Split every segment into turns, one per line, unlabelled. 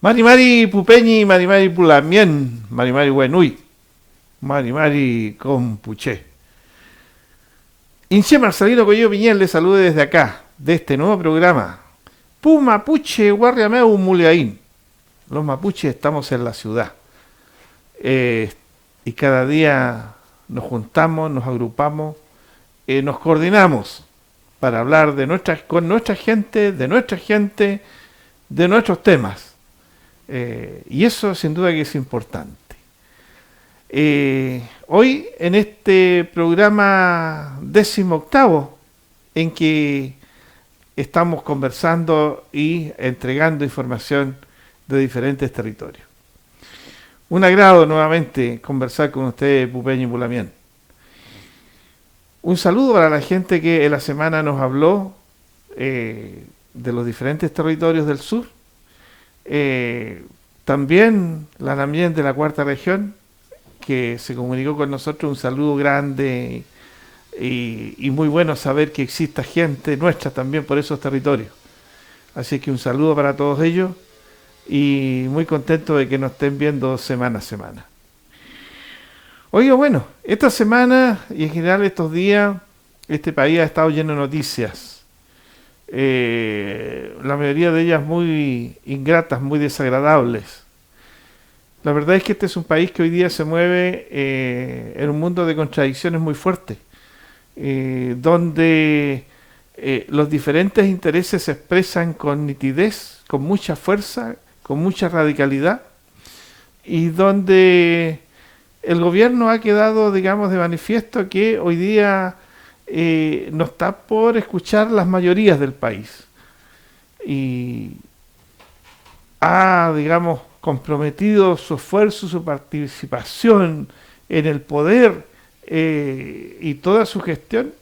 Mari Mari Pupeñi, Mari Mari Pulamien, Mari Mari Buenui, Mari Mari Compuché. Inche Marcelino Coyo Piñel le salude desde acá, de este nuevo programa. Pumapuche Guarriameu Muleaín. Los mapuches estamos en la ciudad. Y cada día nos juntamos, nos agrupamos, nos coordinamos para hablar con nuestra gente, de nuestros temas. Y eso sin duda que es importante. Hoy en este programa 18º en que estamos conversando y entregando información de diferentes territorios. Un agrado nuevamente conversar con ustedes, Pupeño y Pulamien. Un saludo para la gente que en la semana nos habló de los diferentes territorios del sur. También la Namien de la cuarta región, que se comunicó con nosotros, un saludo grande y muy bueno saber que exista gente nuestra también por esos territorios. Así que un saludo para todos ellos y muy contento de que nos estén viendo semana a semana. Oiga, bueno, esta semana y en general estos días, este país ha estado lleno de noticias. La mayoría de ellas muy ingratas, muy desagradables. La verdad es que este es un país que hoy día se mueve en un mundo de contradicciones muy fuertes, donde los diferentes intereses se expresan con nitidez, con mucha fuerza, con mucha radicalidad, y donde el gobierno ha quedado, digamos, de manifiesto que hoy día no está por escuchar las mayorías del país y ha, digamos, comprometido su esfuerzo, su participación en el poder y toda su gestión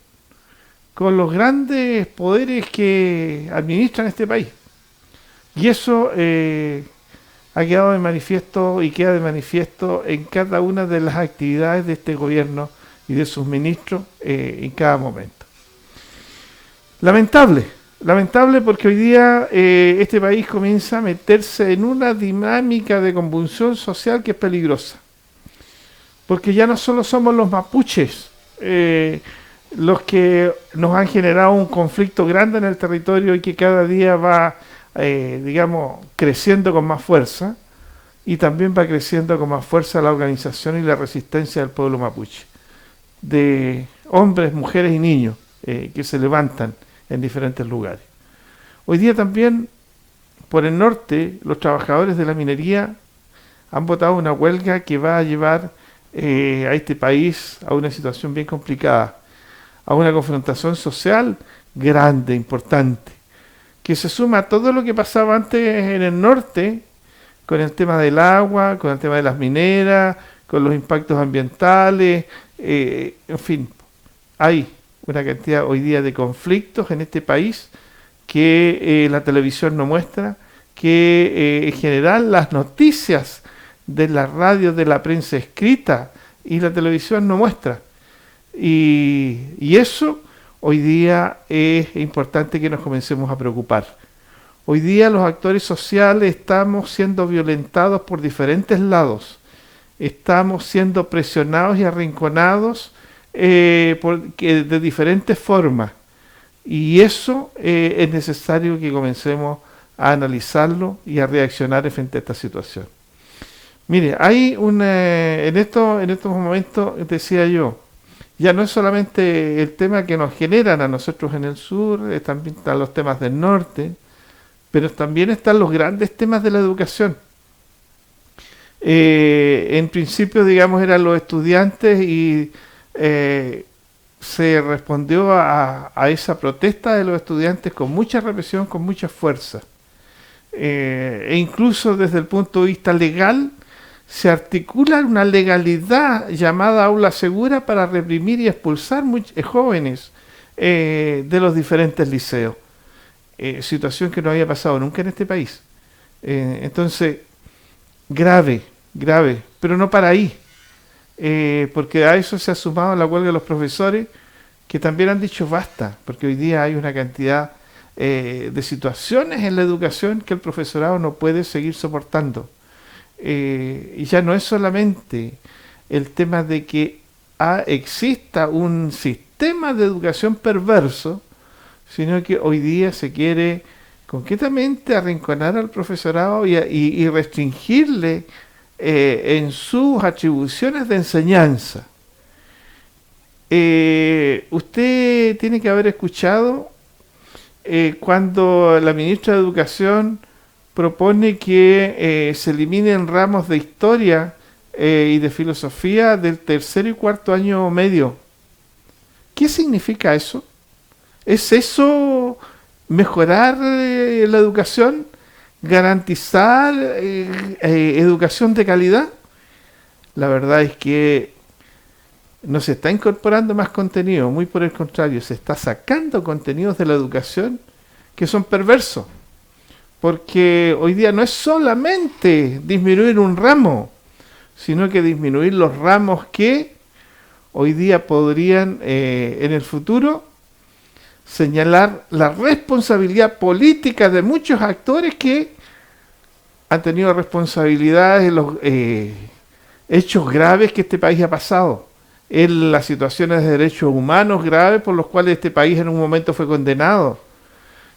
con los grandes poderes que administran este país. Y eso ha quedado de manifiesto y queda de manifiesto en cada una de las actividades de este gobierno y de sus ministros en cada momento. Lamentable porque hoy día este país comienza a meterse en una dinámica de convulsión social que es peligrosa. Porque ya no solo somos los mapuches los que nos han generado un conflicto grande en el territorio y que cada día va, digamos, creciendo con más fuerza, y también va creciendo con más fuerza la organización y la resistencia del pueblo mapuche, de hombres, mujeres y niños que se levantan en diferentes lugares. Hoy día también, por el norte, los trabajadores de la minería han votado una huelga que va a llevar a este país a una situación bien complicada, a una confrontación social grande, importante, que se suma a todo lo que pasaba antes en el norte, con el tema del agua, con el tema de las mineras, con los impactos ambientales, en fin, hay una cantidad hoy día de conflictos en este país que la televisión no muestra, que en general las noticias de la radio, de la prensa escrita y la televisión no muestra. Y eso hoy día es importante que nos comencemos a preocupar. Hoy día los actores sociales estamos siendo violentados por diferentes lados. Estamos siendo presionados y arrinconados de diferentes formas. Y eso es necesario que comencemos a analizarlo y a reaccionar frente a esta situación. Mire, hay en estos momentos, decía yo, ya no es solamente el tema que nos generan a nosotros en el sur, también están los temas del norte, pero también están los grandes temas de la educación. En principio, digamos, eran los estudiantes y se respondió a esa protesta de los estudiantes con mucha represión, con mucha fuerza. E incluso desde el punto de vista legal, se articula una legalidad llamada aula segura para reprimir y expulsar jóvenes de los diferentes liceos. Situación que no había pasado nunca en este país. Entonces, grave, grave, pero no para ahí, porque a eso se ha sumado la huelga de los profesores, que también han dicho basta, porque hoy día hay una cantidad de situaciones en la educación que el profesorado no puede seguir soportando. Y ya no es solamente el tema de que exista un sistema de educación perverso, sino que hoy día se quiere concretamente arrinconar al profesorado y restringirle en sus atribuciones de enseñanza. Usted tiene que haber escuchado cuando la ministra de Educación propone que se eliminen ramos de historia y de filosofía del tercero y cuarto año medio. ¿Qué significa eso? ¿Es eso mejorar la educación? ¿Garantizar educación de calidad? La verdad es que no se está incorporando más contenido, muy por el contrario, se está sacando contenidos de la educación que son perversos. Porque hoy día no es solamente disminuir un ramo, sino que disminuir los ramos que hoy día podrían en el futuro señalar la responsabilidad política de muchos actores que han tenido responsabilidades en los hechos graves que este país ha pasado, en las situaciones de derechos humanos graves por los cuales este país en un momento fue condenado,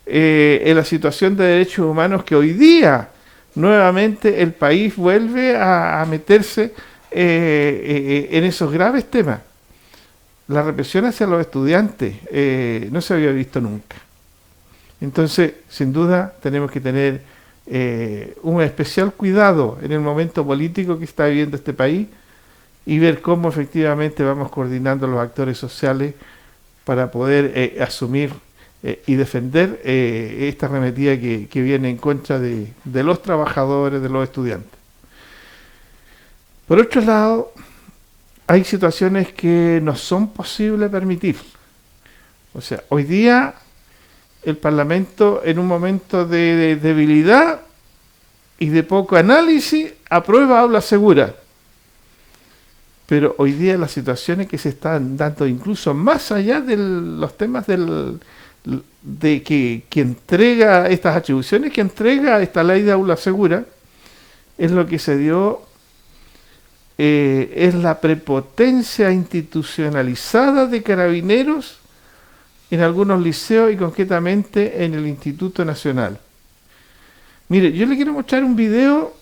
en la situación de derechos humanos que hoy día nuevamente el país vuelve a meterse en esos graves temas. La represión hacia los estudiantes no se había visto nunca. Entonces, sin duda, tenemos que tener un especial cuidado en el momento político que está viviendo este país y ver cómo efectivamente vamos coordinando los actores sociales para poder asumir y defender esta arremetida que viene en contra de los trabajadores, de los estudiantes. Por otro lado, hay situaciones que no son posibles permitir. O sea, hoy día el Parlamento, en un momento de debilidad y de poco análisis, aprueba aula segura. Pero hoy día las situaciones que se están dando, incluso más allá de los temas de que entrega estas atribuciones, que entrega esta ley de aula segura, es lo que se dio, es la prepotencia institucionalizada de Carabineros en algunos liceos y concretamente en el Instituto Nacional. Mire, yo le quiero mostrar un video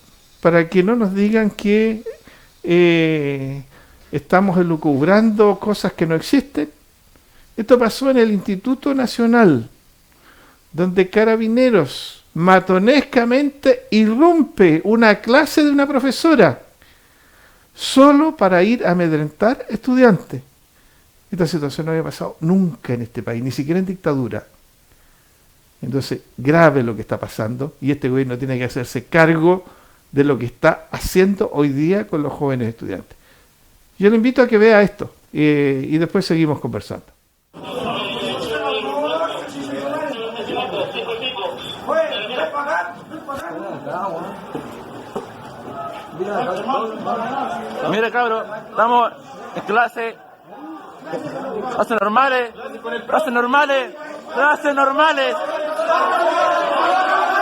para que no nos digan que estamos elucubrando cosas que no existen. Esto pasó en el Instituto Nacional, donde Carabineros matonescamente irrumpe una clase de una profesora solo para ir a amedrentar estudiantes. Esta situación no había pasado nunca en este país, ni siquiera en dictadura. Entonces, grave lo que está pasando y este gobierno tiene que hacerse cargo de lo que está haciendo hoy día con los jóvenes estudiantes. Yo le invito a que vea esto y después seguimos conversando.
Mire, cabros, estamos en clase. Clases normales. Clases normales. Clases normales.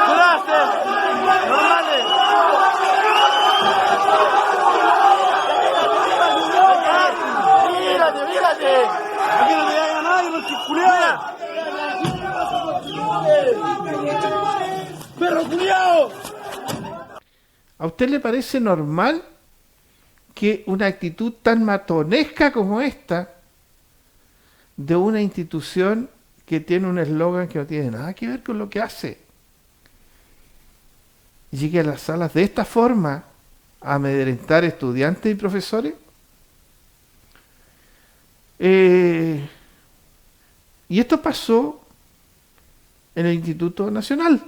Clases normales. Mírate. Aquí no te vaya a nadie, no te ¡perro culiao!
¿A usted le parece normal que una actitud tan matonesca como esta de una institución que tiene un eslogan que no tiene nada que ver con lo que hace llegue a las salas de esta forma a amedrentar estudiantes y profesores? Y esto pasó en el Instituto Nacional.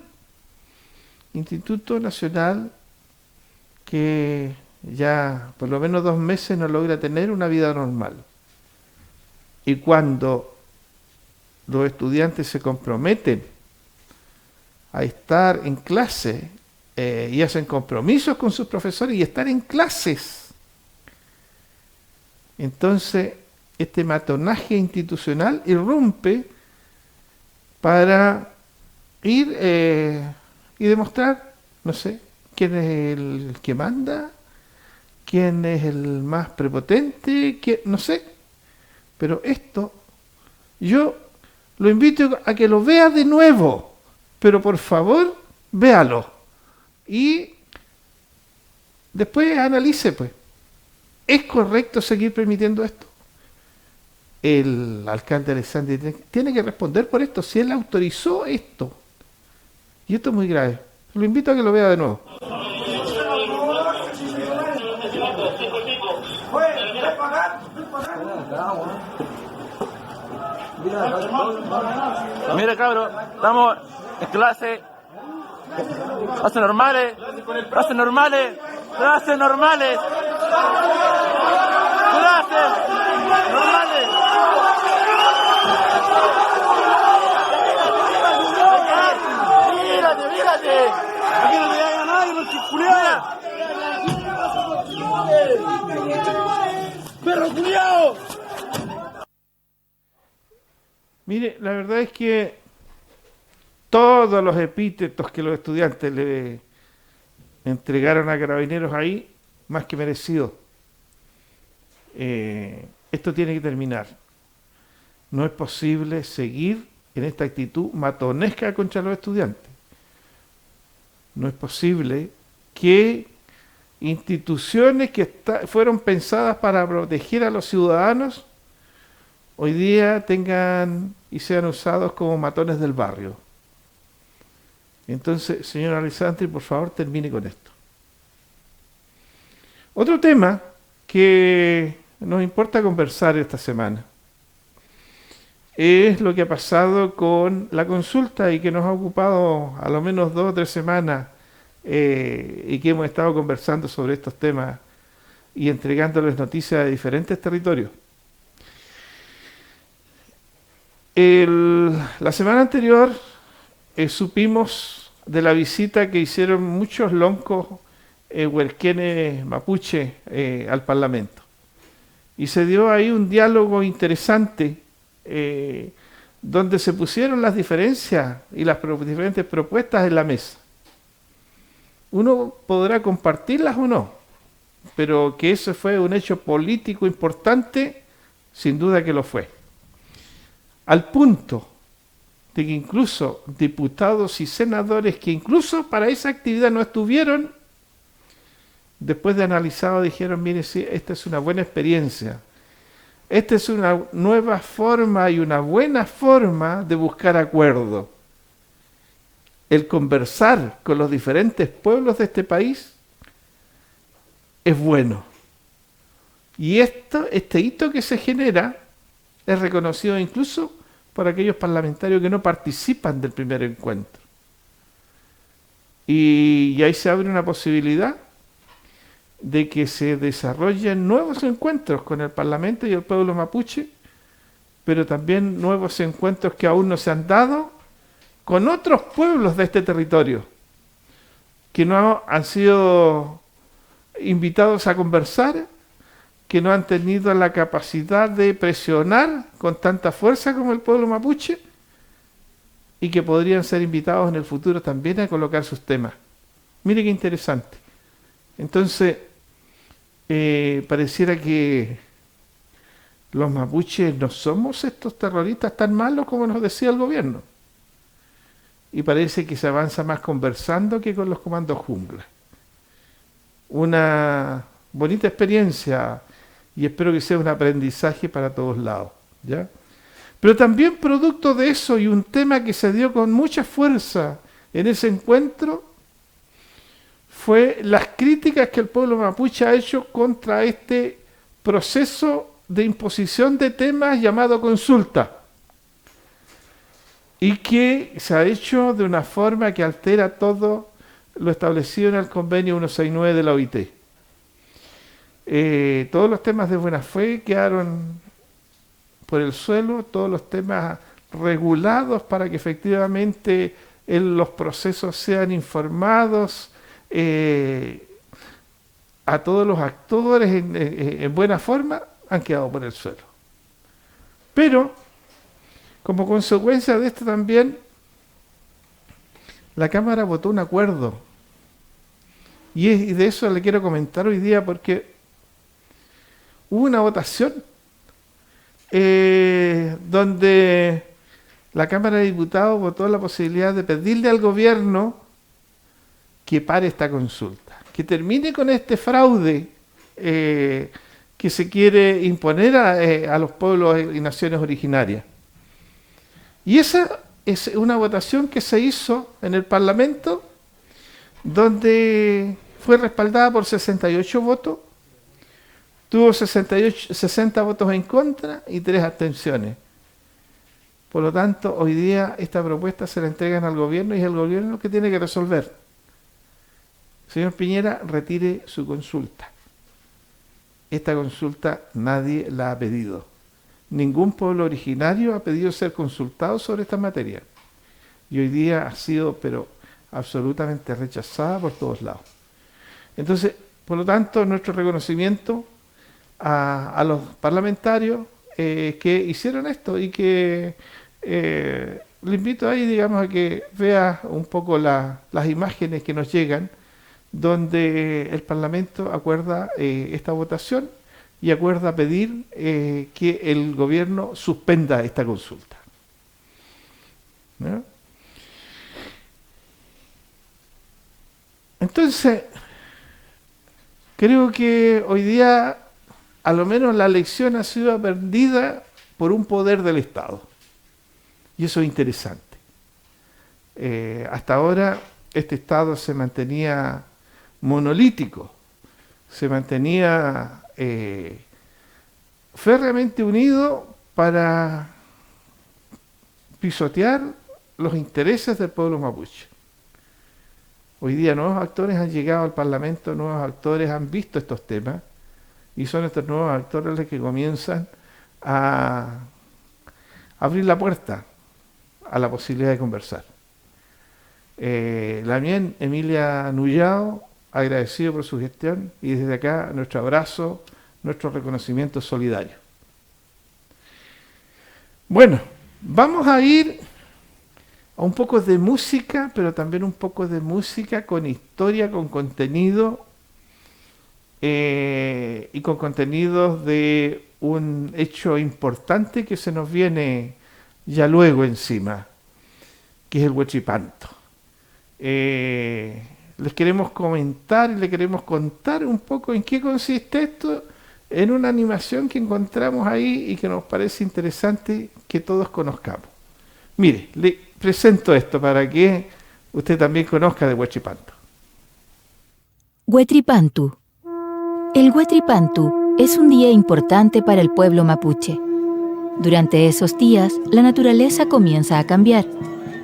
Instituto Nacional que ya por lo menos 2 meses no logra tener una vida normal. Y cuando los estudiantes se comprometen a estar en clase y hacen compromisos con sus profesores y estar en clases, entonces este matonaje institucional irrumpe para ir y demostrar, no sé, quién es el que manda, quién es el más prepotente, no sé. Pero esto, yo lo invito a que lo vea de nuevo, pero por favor, véalo. Y después analice, pues, ¿es correcto seguir permitiendo esto? El alcalde Alessandri tiene que responder por esto, si él autorizó esto. Y esto es muy grave. Lo invito a que lo vea de nuevo.
Mira, cabro, estamos en clase. Clases normales. Clases normales. Clases normales. Clases normales. Mírate. Aquí no te llega nadie, porque culiao. ¡Perro culiao!
Mire, la verdad es que todos los epítetos que los estudiantes le entregaron a Carabineros ahí, más que merecido. Esto tiene que terminar. No es posible seguir en esta actitud matonesca contra los estudiantes. No es posible que instituciones que fueron pensadas para proteger a los ciudadanos hoy día tengan y sean usados como matones del barrio. Entonces, señor Alessandri, por favor, termine con esto. Otro tema que nos importa conversar esta semana es lo que ha pasado con la consulta y que nos ha ocupado a lo menos 2 o 3 semanas y que hemos estado conversando sobre estos temas y entregándoles noticias de diferentes territorios. La semana anterior supimos de la visita que hicieron muchos loncos huerquenes mapuche al Parlamento. Y se dio ahí un diálogo interesante donde se pusieron las diferencias y las diferentes propuestas en la mesa. Uno podrá compartirlas o no, pero que eso fue un hecho político importante, sin duda que lo fue. Al punto de que incluso diputados y senadores que incluso para esa actividad no estuvieron, después de analizado dijeron, mire, sí, esta es una buena experiencia. Esta es una nueva forma y una buena forma de buscar acuerdo. El conversar con los diferentes pueblos de este país es bueno. Y este hito que se genera es reconocido incluso por aquellos parlamentarios que no participan del primer encuentro. Y ahí se abre una posibilidad de que se desarrollen nuevos encuentros con el Parlamento y el pueblo mapuche, pero también nuevos encuentros que aún no se han dado con otros pueblos de este territorio, que no han sido invitados a conversar, que no han tenido la capacidad de presionar con tanta fuerza como el pueblo mapuche, y que podrían ser invitados en el futuro también a colocar sus temas. Mire qué interesante. Entonces, pareciera que los mapuches no somos estos terroristas tan malos como nos decía el gobierno. Y parece que se avanza más conversando que con los comandos jungla. Una bonita experiencia y espero que sea un aprendizaje para todos lados, ¿ya? Pero también producto de eso y un tema que se dio con mucha fuerza en ese encuentro fue las críticas que el pueblo mapuche ha hecho contra este proceso de imposición de temas llamado consulta y que se ha hecho de una forma que altera todo lo establecido en el convenio 169 de la OIT. Todos los temas de buena fe quedaron por el suelo, todos los temas regulados para que efectivamente los procesos sean informados a todos los actores en buena forma, han quedado por el suelo. Pero, como consecuencia de esto también, la Cámara votó un acuerdo. Y de eso le quiero comentar hoy día porque hubo una votación donde la Cámara de Diputados votó la posibilidad de pedirle al gobierno que pare esta consulta, que termine con este fraude que se quiere imponer a los pueblos y naciones originarias. Y esa es una votación que se hizo en el Parlamento, donde fue respaldada por 68 votos, tuvo 60 votos en contra y 3 abstenciones. Por lo tanto, hoy día esta propuesta se la entregan al gobierno y es el gobierno el que tiene que resolver. Señor Piñera, retire su consulta. Esta consulta nadie la ha pedido. Ningún pueblo originario ha pedido ser consultado sobre esta materia. Y hoy día ha sido, pero absolutamente rechazada por todos lados. Entonces, por lo tanto, nuestro reconocimiento a los parlamentarios que hicieron esto y que le invito ahí, digamos, a que vea un poco las imágenes que nos llegan, donde el Parlamento acuerda esta votación y acuerda pedir que el gobierno suspenda esta consulta. ¿No? Entonces, creo que hoy día, a lo menos la lección ha sido aprendida por un poder del Estado. Y eso es interesante. Hasta ahora, este Estado se mantenía monolítico, se mantenía férreamente unido para pisotear los intereses del pueblo mapuche. Hoy día nuevos actores han llegado al Parlamento, nuevos actores han visto estos temas y son estos nuevos actores los que comienzan a abrir la puerta a la posibilidad de conversar. La mía, Emilia Nullao, agradecido por su gestión y desde acá nuestro abrazo, nuestro reconocimiento solidario. Bueno, vamos a ir a un poco de música, pero también un poco de música con historia, con contenido y con contenidos de un hecho importante que se nos viene ya luego encima, que es el Huechipanto. Les queremos comentar y les queremos contar un poco en qué consiste esto, en una animación que encontramos ahí y que nos parece interesante que todos conozcamos. Mire, le presento esto para que usted también conozca de Huechipanto.
Huetripantu. El Huetripantu es un día importante para el pueblo mapuche. Durante esos días, la naturaleza comienza a cambiar.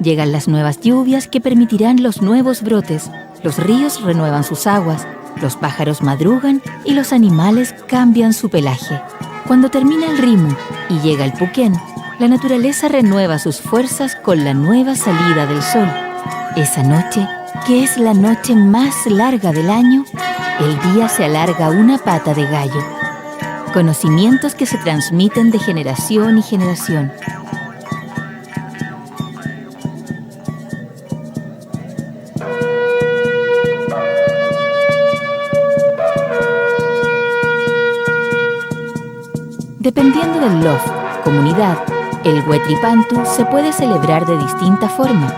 Llegan las nuevas lluvias que permitirán los nuevos brotes, los ríos renuevan sus aguas, los pájaros madrugan y los animales cambian su pelaje. Cuando termina el rimu y llega el puquén, la naturaleza renueva sus fuerzas con la nueva salida del sol. Esa noche, que es la noche más larga del año, el día se alarga una pata de gallo. Conocimientos que se transmiten de generación y generación. Dependiendo del lof, comunidad, el Huetripantu se puede celebrar de distinta forma.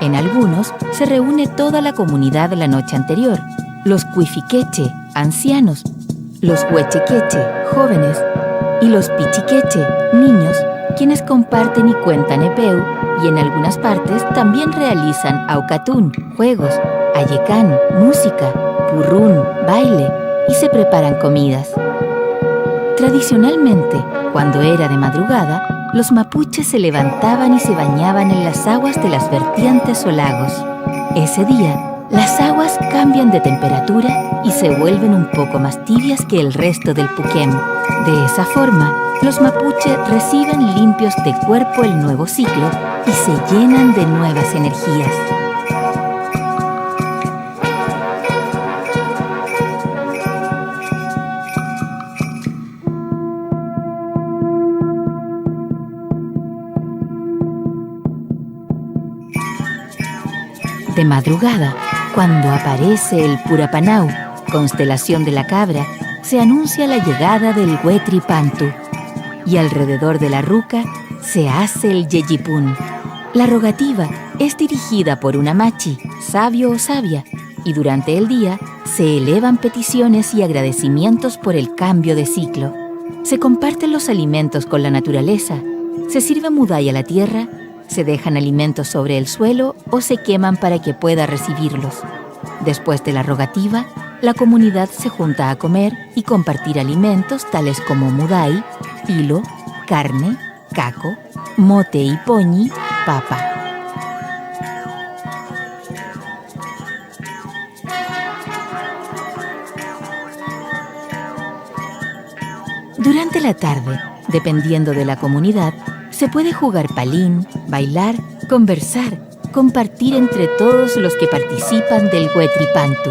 En algunos se reúne toda la comunidad la noche anterior, los cuifiqueche, ancianos, los huechequeche, jóvenes, y los pichiqueche, niños, quienes comparten y cuentan epeu, y en algunas partes también realizan aucatún, juegos, ayecán, música, purrún, baile, y se preparan comidas. Tradicionalmente, cuando era de madrugada, los mapuches se levantaban y se bañaban en las aguas de las vertientes o lagos. Ese día, las aguas cambian de temperatura y se vuelven un poco más tibias que el resto del puquén. De esa forma, Los mapuche reciben limpios de cuerpo el nuevo ciclo y se llenan de nuevas energías. De madrugada, cuando aparece el Purapanau, constelación de la cabra, se anuncia la llegada del Huetripantu y alrededor de la ruca se hace el Yeyipún. La rogativa es dirigida por una machi, sabio o sabia, y durante el día se elevan peticiones y agradecimientos por el cambio de ciclo. Se comparten los alimentos con la naturaleza, se sirve mudai a la tierra, se dejan alimentos sobre el suelo o se queman para que pueda recibirlos. Después de la rogativa, la comunidad se junta a comer y compartir alimentos tales como mudai, pilo, carne, caco, mote y poñi, papa. Durante la tarde, dependiendo de la comunidad, se puede jugar palín, bailar, conversar, compartir entre todos los que participan del Huetripantu.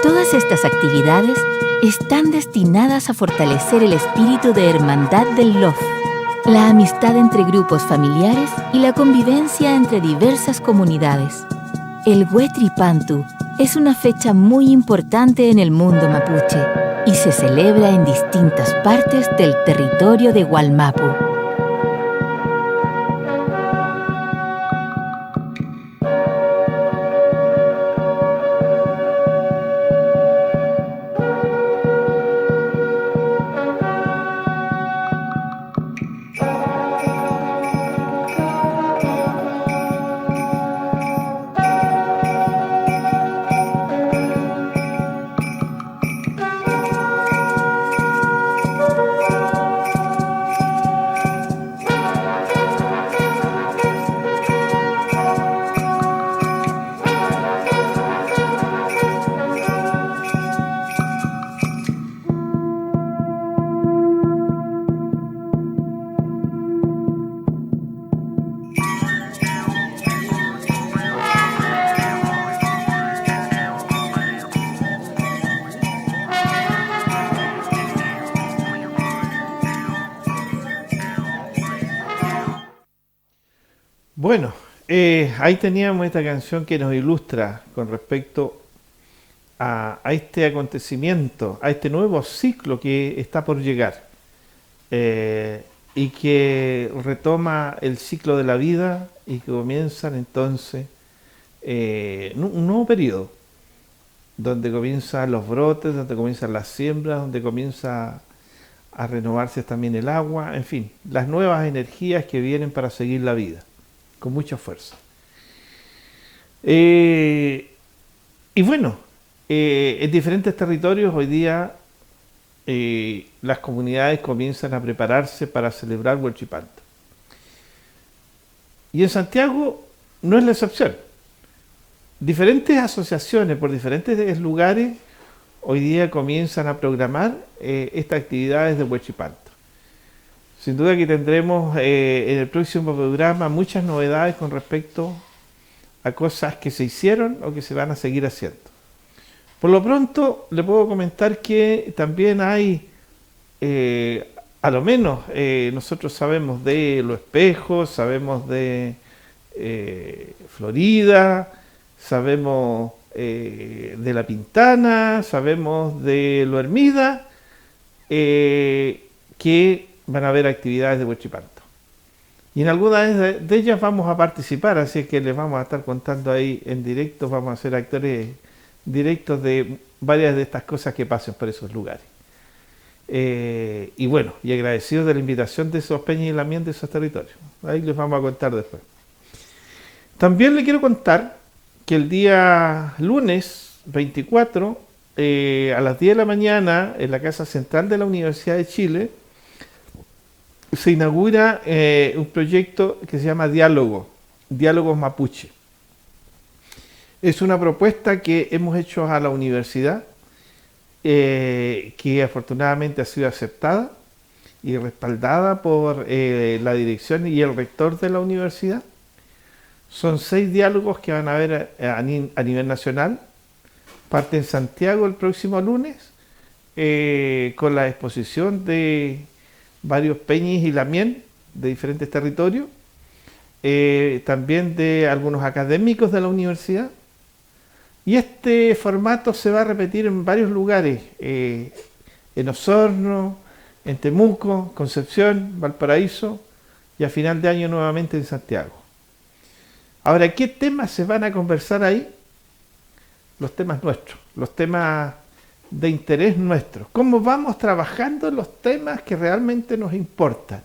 Todas estas actividades están destinadas a fortalecer el espíritu de hermandad del LOF, la amistad entre grupos familiares y la convivencia entre diversas comunidades. El Huetripantu es una fecha muy importante en el mundo mapuche y se celebra en distintas partes del territorio de Wallmapu.
Bueno, ahí teníamos esta canción que nos ilustra con respecto a este acontecimiento, a este nuevo ciclo que está por llegar y que retoma el ciclo de la vida y que comienzan entonces un nuevo periodo, donde comienzan los brotes, donde comienzan las siembras, donde comienza a renovarse también el agua, en fin, las nuevas energías que vienen para seguir la vida con mucha fuerza. Y bueno, en diferentes territorios hoy día las comunidades comienzan a prepararse para celebrar Huetripantu. Y en Santiago no es la excepción. Diferentes asociaciones por diferentes lugares hoy día comienzan a programar estas actividades de Huetripantu. Sin duda que tendremos en el próximo programa muchas novedades con respecto a cosas que se hicieron o que se van a seguir haciendo. Por lo pronto, le puedo comentar que también hay, a lo menos nosotros sabemos de Los Espejos, sabemos de Florida, sabemos de La Pintana, sabemos de Lo Hermida, que van a haber actividades de Huetripantu. Y en algunas de ellas vamos a participar, así que les vamos a estar contando ahí en directo, vamos a ser actores directos de varias de estas cosas que pasen por esos lugares. Y bueno, y agradecidos de la invitación de esos peñas y lamián de esos territorios. Ahí les vamos a contar después. También le quiero contar que el día lunes 24, a las 10 de la mañana, en la Casa Central de la Universidad de Chile, se inaugura un proyecto que se llama Diálogos Mapuche. Es una propuesta que hemos hecho a la universidad, que afortunadamente ha sido aceptada y respaldada por la dirección y el rector de la universidad. Son 6 diálogos que van a haber a nivel nacional. Parte en Santiago el próximo lunes, con la exposición de varios peñis y lamien de diferentes territorios, también de algunos académicos de la universidad. Y este formato se va a repetir en varios lugares, en Osorno, en Temuco, Concepción, Valparaíso y a final de año nuevamente en Santiago. Ahora, ¿qué temas se van a conversar ahí? Los temas nuestros, los temas de interés nuestro. ¿Cómo vamos trabajando en los temas que realmente nos importan?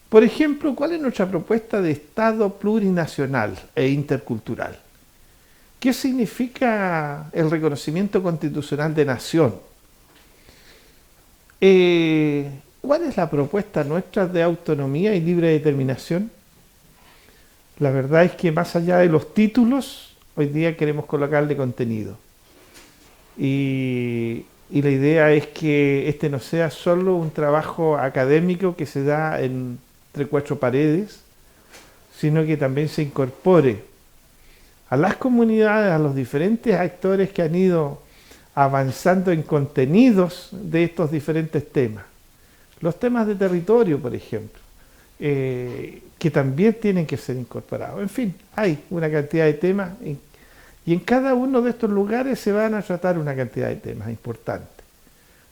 Por ejemplo, ¿cuál es nuestra propuesta de Estado plurinacional e intercultural? ¿Qué significa el reconocimiento constitucional de nación? ¿Cuál es la propuesta nuestra de autonomía y libre determinación? La verdad es que más allá de los títulos, hoy día queremos colocarle contenido. Y la idea es que este no sea solo un trabajo académico que se da entre 4 paredes, sino que también se incorpore a las comunidades, a los diferentes actores que han ido avanzando en contenidos de estos diferentes temas. Los temas de territorio, por ejemplo, que también tienen que ser incorporados. En fin, hay una cantidad de temas y en cada uno de estos lugares se van a tratar una cantidad de temas importantes,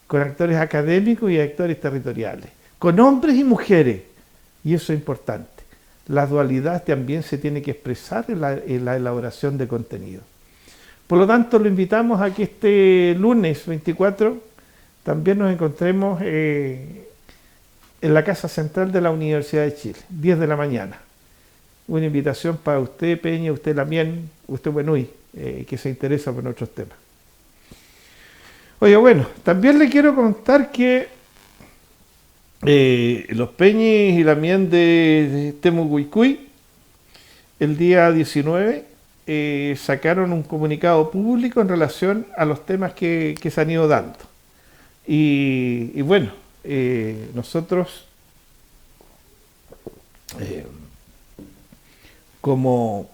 con actores académicos y actores territoriales, con hombres y mujeres, y eso es importante. La dualidad también se tiene que expresar en la elaboración de contenido. Por lo tanto, lo invitamos a que este lunes 24 también nos encontremos en la Casa Central de la Universidad de Chile, 10 de la mañana. Una invitación para usted, Peña, usted Lamien, usted Buenuy, que se interesa por nuestros temas. Oye, bueno, también le quiero contar que los Peñis y Lamien de Temucuicui, el día 19, sacaron un comunicado público en relación a los temas que se han ido dando. Y bueno, nosotros, como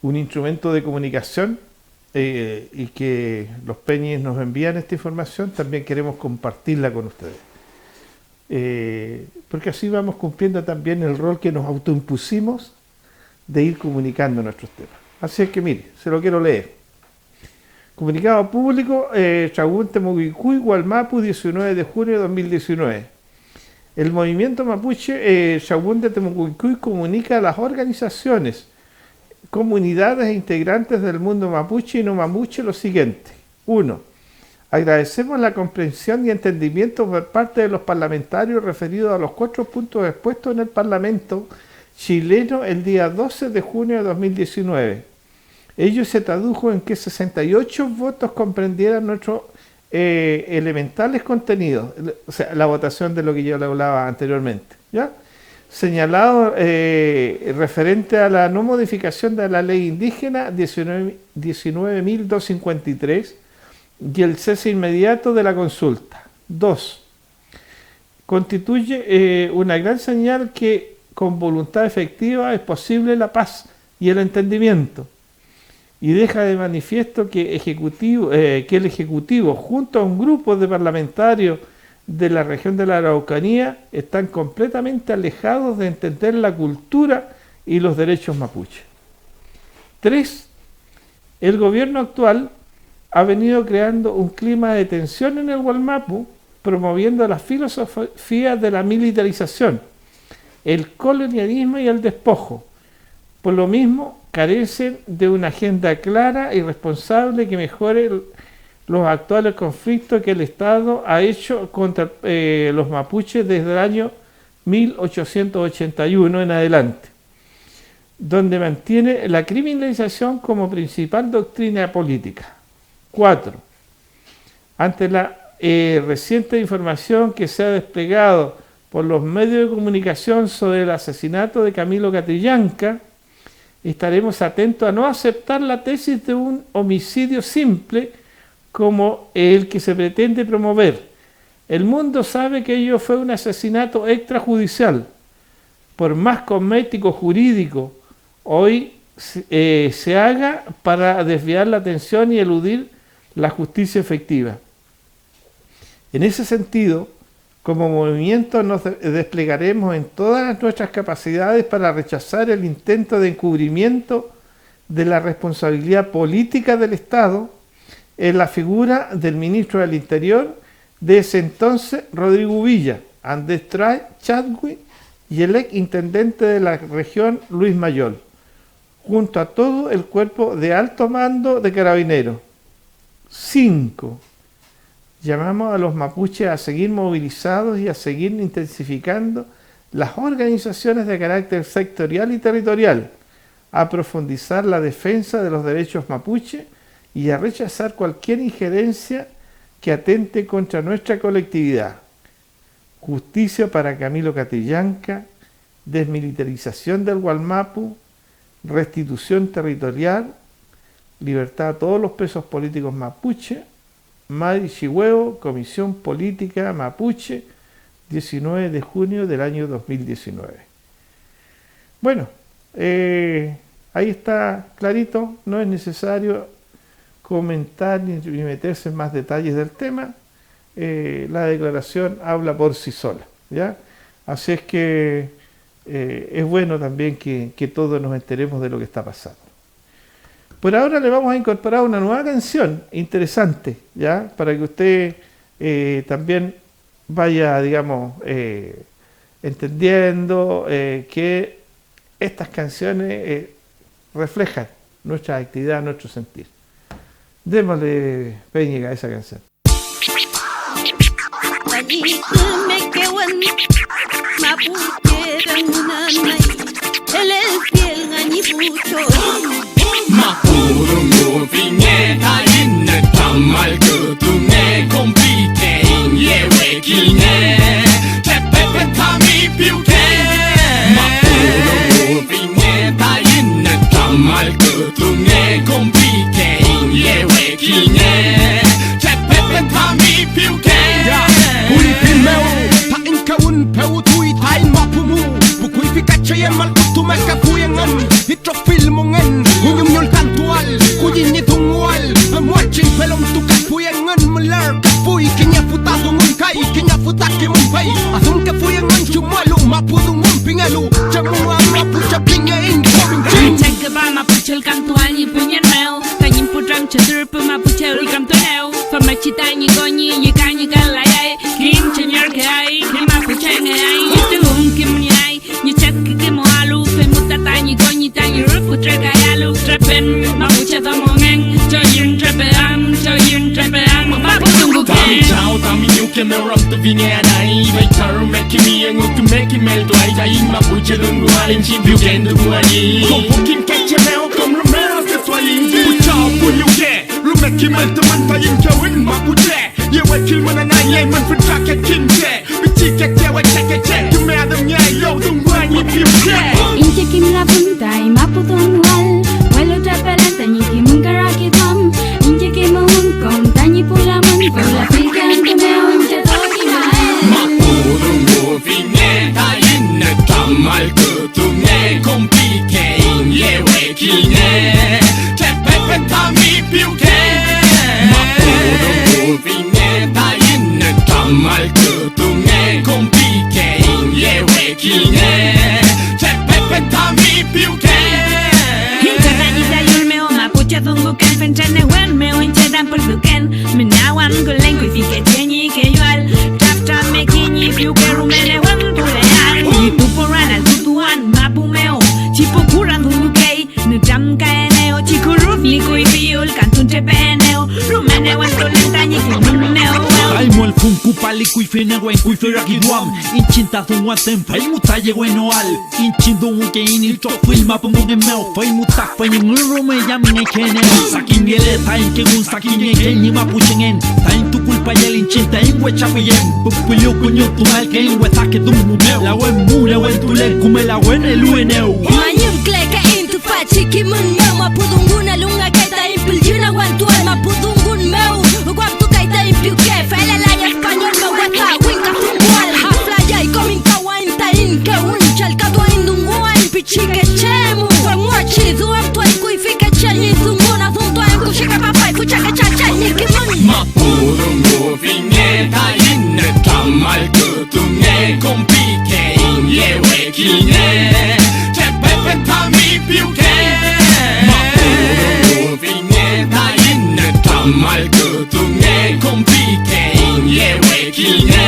un instrumento de comunicación, y que los Peñis nos envían esta información, también queremos compartirla con ustedes. Porque así vamos cumpliendo también el rol que nos autoimpusimos de ir comunicando nuestros temas. Así es que mire, se lo quiero leer. Comunicado público, Chaguán Temucuicui, Gualmapu, 19 de junio de 2019. El movimiento mapuche Chaguán de Temucuicui comunica a las organizaciones, comunidades e integrantes del mundo mapuche y no mapuche lo siguiente. 1. Agradecemos la comprensión y entendimiento por parte de los parlamentarios referidos a los 4 puntos expuestos en el Parlamento chileno el día 12 de junio de 2019. Ello se tradujo en que 68 votos comprendieran nuestros elementales contenidos, o sea, la votación de lo que yo le hablaba anteriormente, ¿ya? Señalado referente a la no modificación de la ley indígena 19.253 y el cese inmediato de la consulta. 2. Constituye una gran señal que con voluntad efectiva es posible la paz y el entendimiento, y deja de manifiesto que el Ejecutivo, junto a un grupo de parlamentarios de la región de la Araucanía, están completamente alejados de entender la cultura y los derechos mapuche. 3. El gobierno actual ha venido creando un clima de tensión en el Gualmapu, promoviendo la filosofía de la militarización, el colonialismo y el despojo. Por lo mismo, carecen de una agenda clara y responsable que mejore los actuales conflictos que el Estado ha hecho contra los mapuches desde el año 1881 en adelante, donde mantiene la criminalización como principal doctrina política. 4. Ante la reciente información que se ha desplegado por los medios de comunicación sobre el asesinato de Camilo Catrillanca, estaremos atentos a no aceptar la tesis de un homicidio simple como el que se pretende promover, El mundo sabe que ello fue un asesinato extrajudicial, por más cosmético jurídico hoy se haga para desviar la atención y eludir la justicia efectiva. En ese sentido, como movimiento nos desplegaremos en todas nuestras capacidades para rechazar el intento de encubrimiento de la responsabilidad política del Estado en la figura del ministro del Interior de ese entonces, Rodrigo Villa, Andrés Chadwick y el ex intendente de la región, Luis Mayol, junto a todo el cuerpo de alto mando de Carabineros. 5. Llamamos a los mapuches a seguir movilizados y a seguir intensificando las organizaciones de carácter sectorial y territorial, a profundizar la defensa de los derechos mapuche y a rechazar cualquier injerencia que atente contra nuestra colectividad. Justicia para Camilo Catrillanca, desmilitarización del Gualmapu, restitución territorial, libertad a todos los presos políticos mapuche. Madi Chihuahua, Comisión Política Mapuche, 19 de junio del año 2019. Bueno, ahí está clarito, no es necesario comentar ni meterse en más detalles del tema. La declaración habla por sí sola, ¿ya? Así es que es bueno también que todos nos enteremos de lo que está pasando. Por ahora le vamos a incorporar una nueva canción interesante, ¿ya? Para que usted también vaya, digamos, entendiendo que estas canciones reflejan nuestra actividad, nuestro sentir. Démosle Peñiga a esa canción.
Mapurungu pinge tainne tamal kutunge kompite yewe kine tepepe tami piuke Mapurungu pinge tainne tamal kutunge kompite yewe kine tepepe tami piuke Uri pimeu ta inkawun peu tui tain mapumu bukui pikache mal kutume kapuyengan hitro filmongen Unyol kantual, kuyin ni tungwal I'm watching pelong tu kapuyangan melar kapuy Kinya puta tungun kai, kinya puta kimumpay Asung kapuyangan chumalu, mapudungun pingalu Chamua mapucha pinga incoming ching
Check ba mapuchel kantual ni pinyan mel Kanyin putram chadur pa mapuchel kantuanel Famachita ni gonyi, yikanyi galayay Kim chanyer kay, kim mapucheng ay Yitung kim nyay, yichak kikimualu Femutata ni gonyi tanyi ruputre kayalu Trepen mapuche tamongeng Choyin trepeang, choyin trepeang Mapudungu
Tami chao, tami nyuke me ram tu vinge anai Vai taru meki mi engu tu meki mel tu ai Jai mapuche dungu alin chimpiu kendu guani Kompo kim keche meo kom romero se tualin Puchao punyuke, rumeki mel tu mantayin kawin mapuche Yewe kil mananay yay man fitrake kimche Bichike kewe cheke che Tu me adam yay yo dungu ani piuke
Inche kim la puntai mapudungual Welo trapelanta ni kim karaki tam Inche kim hungkong tanyi pulaman Pula pikan kumeo inche toki mae
Mapudungu vinge tainne tamal kutunge kompike yewe kine Tepepe tami piuke Mapudungu vinge tainne tamal kutunge kompike yewe kine Tepepe tami piuke
Inche ranita yulmeo mapuche dungu ken Penchane wen meo inche dan perduken Menawan gulen kui fike chenyi ke yual Trap trap me kinyi fiuke rumene wen pulean Yitu poran al tutuan mapu meo Chipo kuran dungu kei Nudam kaeneo Chikuruf ni kui fiul Kantun trepeneo Rumene wen tulentanyi kimumeo
Aimo el funku pali kui fene wen kui feraki duam Inchinta thungwa ten fai mutaye wen oal Inchindu unke inil chofil mapumunge meo Fai mutak fai ngurrume yaminge kene Sakin gele tain ke gun sakin ye kenyi mapuchengen Tain tu culpa yel inchinta ingwe chapiyen Pupulio kunyo tumal ke ingwe take dumu meo La wen mu la wen tule kume la wen elueneo
Manyum kleka intu pachi kimun meu Mapudungun alunga kaita impil yuna wantual Mapudungun meu Guam tu kaita impil ke Fela laya espanyol me wata Emu kwa mwachi zuwa mtwa ikuifika chanyi Zunguna zungtwa kushika papai kuchaka chachanyi kimani
Mapurungu vigneta inne Tammal kutunge compike Inyewe kine C'è pepe tami più che Mapurungu vigneta inne Tammal kutunge compike Inyewe kine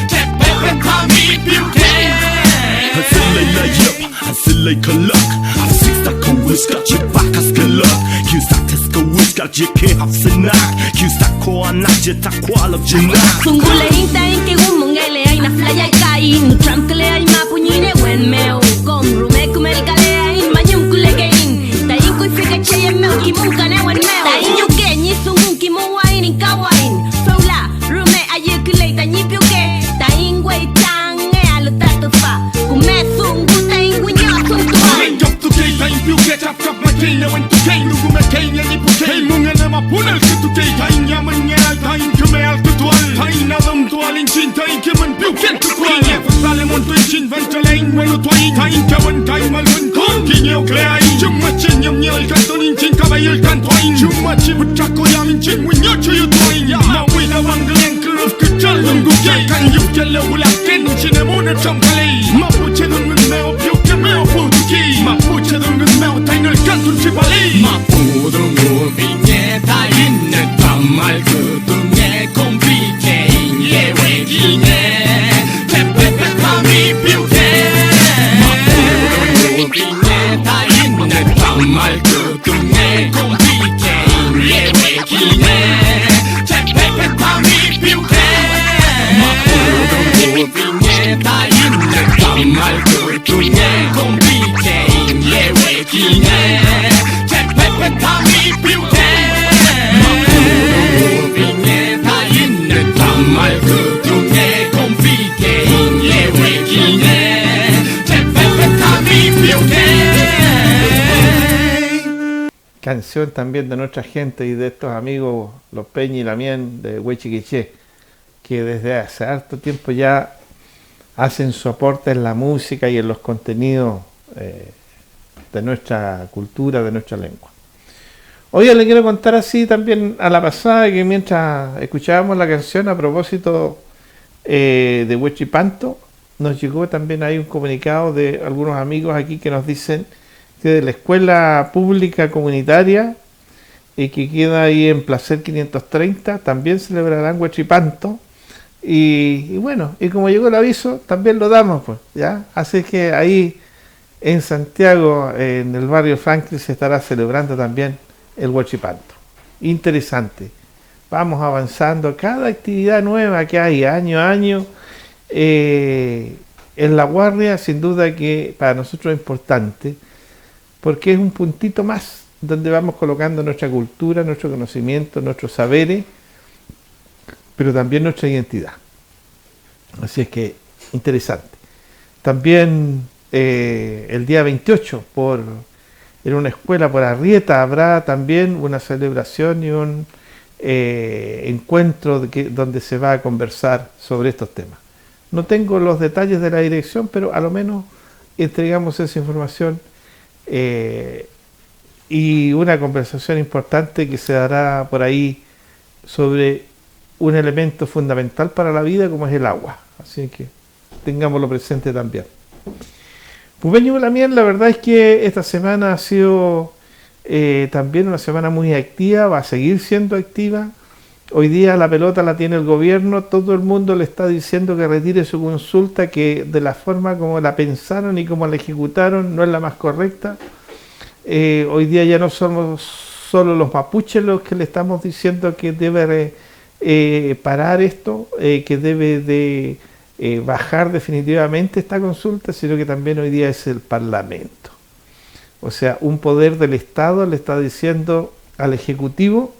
C'è pepe tami più che
Hasilay layıp, hasilay kalak Hafsista kavuska çıbak askalak Yusak tes kavuska jike hafsinak Yusak ko anak jita kwalak jinak
Sungule inta inti gumungele ay na flaya kai Nutram kele ay mapunyine wen meo Kom rume kumel kale ay manyum kule gein Ta inko ifika cheye meo kimunka ne wen meo Ta inyo genyi sungun kimuwain in kawain Feula rume aye kule ta nyipiuke Ta ingwe tange alutato fa Kume sungu ta ingwe nyasuntua
Joptu kei ta impiu ke chap chap ma kei ne wen tu kei Nugu me kei ne nipu kei Munga ne ma punel ke tu kei Ta inya manye al ta inke me al tutual Ta ina dam tual in chin ta inke man piu ken tutual Kinye fasale mon tu in chin ventalein wenu tuai Ta inke wen ta imal wen kon Kinye o klea in Chumma chin nyam nye il kanton in chin kabayil kan tuain Chumma chi buchako yam in chin wen nyo chuyu tuain Ma wida wanglen kluf kachal Nungu kei kan yuf kele ulak ken Chine muna cham kalei Ma puche dungun meo piu ke meo futuki Ma puche dungun meo tainul kantun chipalei Ma pudungu vigneta inne Tammal kutunge compike Inyewe kine C'è pepe tami più che Ma pudungu vigneta inne Tammal kutunge compike Inyewe kine C'è pepe tami più che Ma pudungu vigneta inne Tammal kutunge compike Inyewe kine C'è pepe tami più che Ma pudungu vigneta inne Tammal kutunge compike Inyewe kine C'è pepe tami più che
Canción también de nuestra gente y de estos amigos, los Peña y Lamien de Huechiquiché, que desde hace harto tiempo ya hacen su aporte en la música y en los contenidos de nuestra cultura, de nuestra lengua. Hoy le quiero contar así también a la pasada que mientras escuchábamos la canción a propósito de Huechipanto, nos llegó también ahí un comunicado de algunos amigos aquí que nos dicen que de la escuela pública comunitaria que queda ahí en Placer 530 también celebrarán Huechipanto y bueno, y como llegó el aviso también lo damos pues, ¿ya? Así que ahí en Santiago, en el barrio Franklin, se estará celebrando también el Huechipanto. Interesante, vamos avanzando, cada actividad nueva que hay año a año en La Guardia, sin duda que para nosotros es importante porque es un puntito más donde vamos colocando nuestra cultura, nuestro conocimiento, nuestros saberes, pero también nuestra identidad. Así es que interesante. También el día 28 en una escuela por Arrieta habrá también una celebración y un encuentro donde se va a conversar sobre estos temas. No tengo los detalles de la dirección, pero a lo menos entregamos esa información y una conversación importante que se dará por ahí sobre un elemento fundamental para la vida como es el agua. Así que tengámoslo presente también. Pubeño Lamien, la verdad es que esta semana ha sido también una semana muy activa, va a seguir siendo activa. Hoy día la pelota la tiene el gobierno, todo el mundo le está diciendo que retire su consulta, que de la forma como la pensaron y como la ejecutaron no es la más correcta. Hoy día ya no somos solo los mapuches los que le estamos diciendo que debe parar esto, que debe de bajar definitivamente esta consulta, sino que también hoy día es el Parlamento. O sea, un poder del Estado le está diciendo al Ejecutivo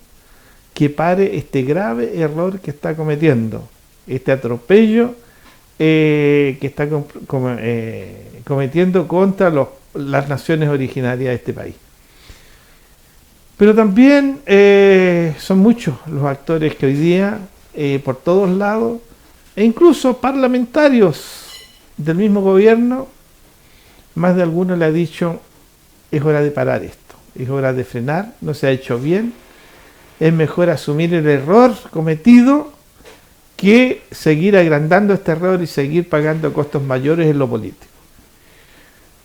que pare este grave error que está cometiendo, este atropello que está cometiendo contra las naciones originarias de este país. Pero también son muchos los actores que hoy día, por todos lados, e incluso parlamentarios del mismo gobierno, más de alguno le ha dicho, es hora de parar esto, es hora de frenar, no se ha hecho bien, es mejor asumir el error cometido que seguir agrandando este error y seguir pagando costos mayores en lo político.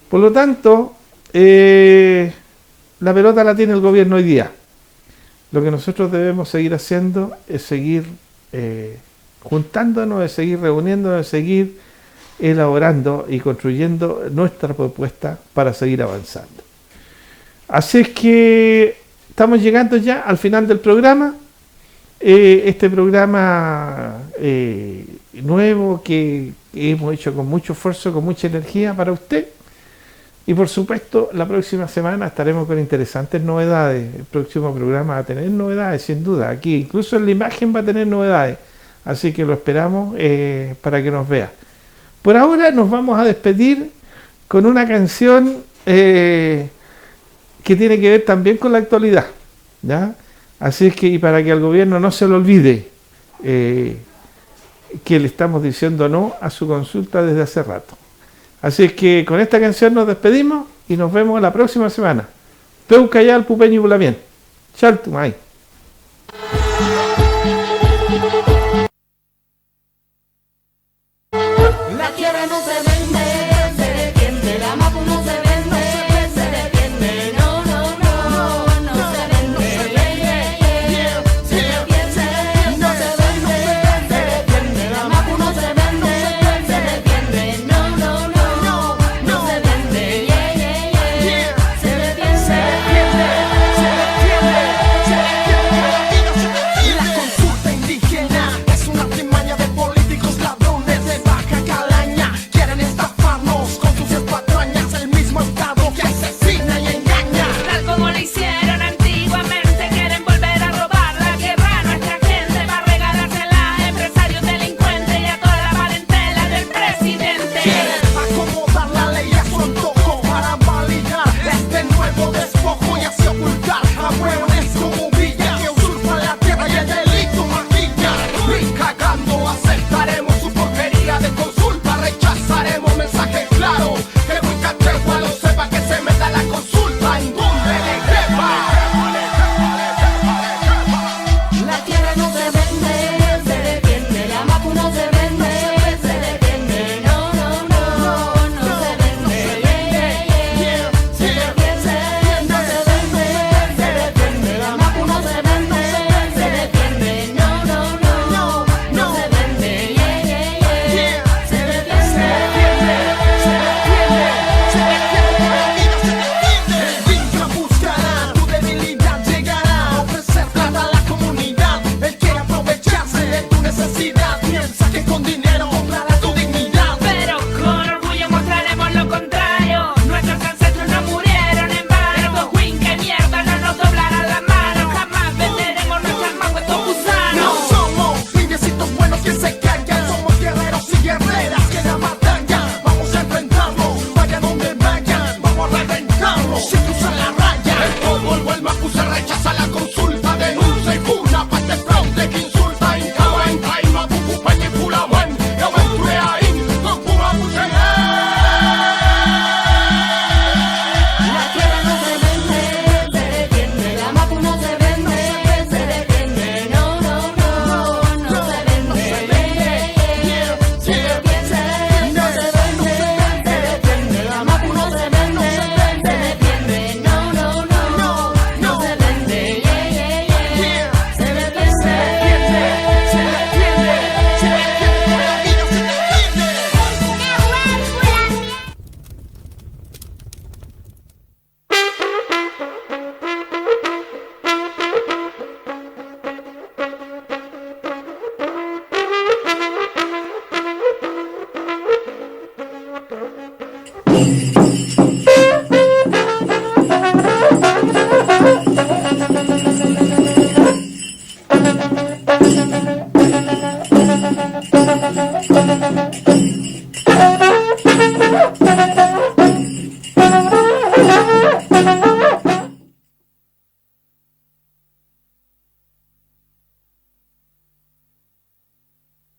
Por lo tanto, la pelota la tiene el gobierno hoy día. Lo que nosotros debemos seguir haciendo es seguir juntándonos, es seguir reuniéndonos, es seguir elaborando y construyendo nuestra propuesta para seguir avanzando. Así es que estamos llegando ya al final del programa. Este programa nuevo que hemos hecho con mucho esfuerzo, con mucha energía para usted. Y por supuesto, la próxima semana estaremos con interesantes novedades. El próximo programa va a tener novedades, sin duda. Aquí, incluso en la imagen va a tener novedades. Así que lo esperamos para que nos vea. Por ahora nos vamos a despedir con una canción que tiene que ver también con la actualidad, ¿ya? Así es que, y para que al gobierno no se le olvide que le estamos diciendo no a su consulta desde hace rato. Así es que con esta canción nos despedimos y nos vemos la próxima semana. Peucayal, Pupeño y Bulamien. Chaltumay.